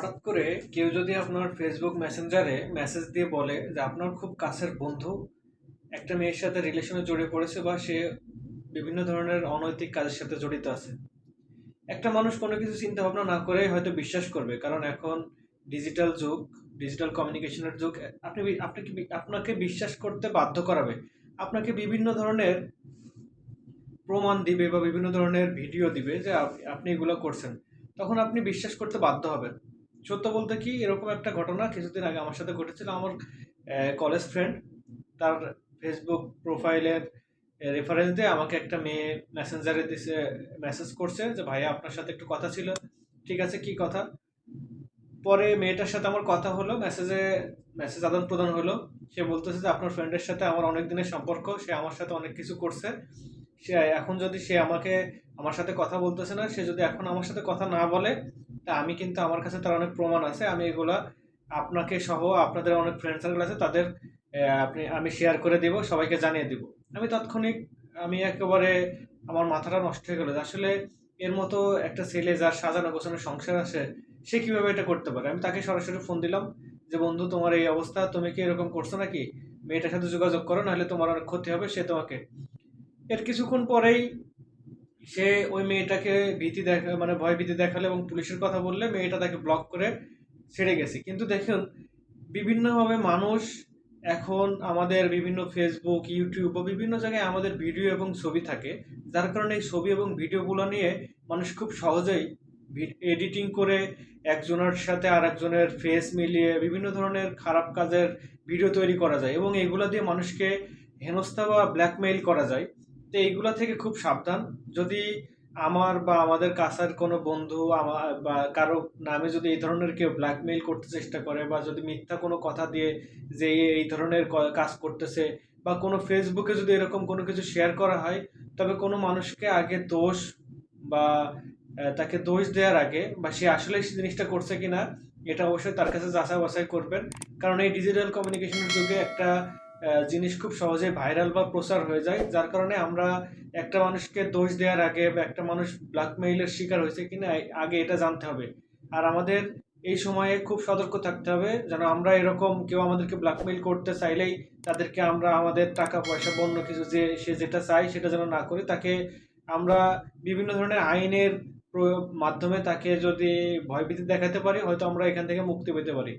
হঠাৎ করে কেউ যদি আপনার ফেসবুক মেসেঞ্জারে মেসেজ দিয়ে বলে যে আপনার খুব কাছের বন্ধু একটা মেয়ের সাথে রিলেশনে জড়িয়ে পড়েছে বা সে বিভিন্ন ধরনের অনৈতিক কাজের সাথে জড়িত আছে, একটা মানুষ কোনো কিছু চিন্তা ভাবনা না করে হয়তো বিশ্বাস করবে, কারণ এখন ডিজিটাল যুগ, ডিজিটাল কমিউনিকেশনের যুগ। আপনাকে বিশ্বাস করতে বাধ্য করাবে, আপনাকে বিভিন্ন ধরনের প্রমাণ দিবে বা বিভিন্ন ধরনের ভিডিও দিবে যে আপনি এগুলো করছেন। তখন আপনি বিশ্বাস করতে বাধ্য হবেন। সত্য বলতে কি, এরকম একটা ঘটনা কিছুদিন আগে আমার সাথে ঘটেছিল। আমার কলেজ ফ্রেন্ড তার ফেসবুক প্রোফাইলের রেফারেন্স দিয়ে আমাকে একটা মেয়ে মেসেঞ্জারে দিছে, মেসেজ করছে যে ভাইয়া আপনার সাথে একটু কথা ছিল। ঠিক আছে, কি কথা? পরে মেয়েটার সাথে আমার কথা হলো, মেসেজ আদান প্রদান হলো। সে বলতেছে যে আপনার ফ্রেন্ডের সাথে আমার অনেক দিনের সম্পর্ক, সে আমার সাথে অনেক কিছু করছে। সে এখন যদি সে আমার সাথে কথা বলতেছে না, সে যদি এখন আমার সাথে কথা না বলে, তা আমি কিন্তু আমার কাছে তার অনেক প্রমাণ আছে, আমি এগুলা আপনাকে সহ আপনাদের অনেক ফ্রেন্ড সার্কেল আছে তাদের আমি শেয়ার করে দিব, সবাইকে জানিয়ে দিব। আমি তাৎক্ষণিক আমি একেবারে আমার মাথাটা নষ্ট হয়ে গেল যে আসলে এর মতো একটা ছেলে যার সাজানো গোছানো সংসার আছে, সে কিভাবে এটা করতে পারে। আমি তাকে সরাসরি ফোন দিলাম যে বন্ধু, তোমার এই অবস্থা, তুমি কি এরকম করছো নাকি? মেয়েটার সাথে যোগাযোগ করো, নাহলে তোমার অনেক ক্ষতি হবে। সে তোমাকে, এর কিছুক্ষণ পরেই সে ওই মেয়েটাকে ভয় ভীতি দেখালে এবং পুলিশের কথা বললে মেয়েটা তাকে ব্লক করে ছেড়ে গেছে। কিন্তু দেখুন, বিভিন্নভাবে মানুষ এখন আমাদের বিভিন্ন ফেসবুক, ইউটিউব বা বিভিন্ন জায়গায় আমাদের ভিডিও এবং ছবি থাকে, যার কারণে এই ছবি এবং ভিডিওগুলো নিয়ে মানুষ খুব সহজেই এডিটিং করে একজনের সাথে আর একজনের ফেস মিলিয়ে বিভিন্ন ধরনের খারাপ কাজের ভিডিও তৈরি করা যায় এবং এগুলো দিয়ে মানুষকে হেনস্থা বা ব্ল্যাকমেইল করা যায়। তো এইগুলা থেকে খুব সাবধান। যদি আমার বা আমাদের কাছের কোনো বন্ধু আমার বা কারো নামে যদি এই ধরনের কেউ ব্ল্যাকমেইল করতে চেষ্টা করে বা যদি মিথ্যা কোনো কথা দিয়ে যে এই ধরনের কাজ করতেছে, বা কোনো ফেসবুকে যদি এরকম কোনো কিছু শেয়ার করা হয়, তবে কোনো মানুষকে আগে দোষ বা তাকে দোষ দেওয়ার আগে বা সে আসলে সেই জিনিসটা করছে কিনা, এটা অবশ্যই তার কাছে যাচাই বাছাই করবেন। কারণ এই ডিজিটাল কমিউনিকেশনের যুগে একটা জিনিস খুব সহজে ভাইরাল বা প্রচার হয়ে যায়, যার কারণে আমরা একটা মানুষকে দোষ দেওয়ার আগে বা একটা মানুষ ব্ল্যাকমেইলের শিকার হয়েছে কিনা আগে এটা জানতে হবে। আর আমাদের এই সময়ে খুব সতর্ক থাকতে হবে যেন আমরা এরকম কেউ আমাদেরকে ব্ল্যাকমেইল করতে চাইলেই তাদেরকে আমরা আমাদের টাকা পয়সা বা অন্য কিছু, যে সে যেটা চাই সেটা যেন না করি। তাকে আমরা বিভিন্ন ধরনের আইনের মাধ্যমে তাকে যদি ভয়ভীতি দেখাতে পারি, হয়তো আমরা এখান থেকে মুক্তি পেতে পারি।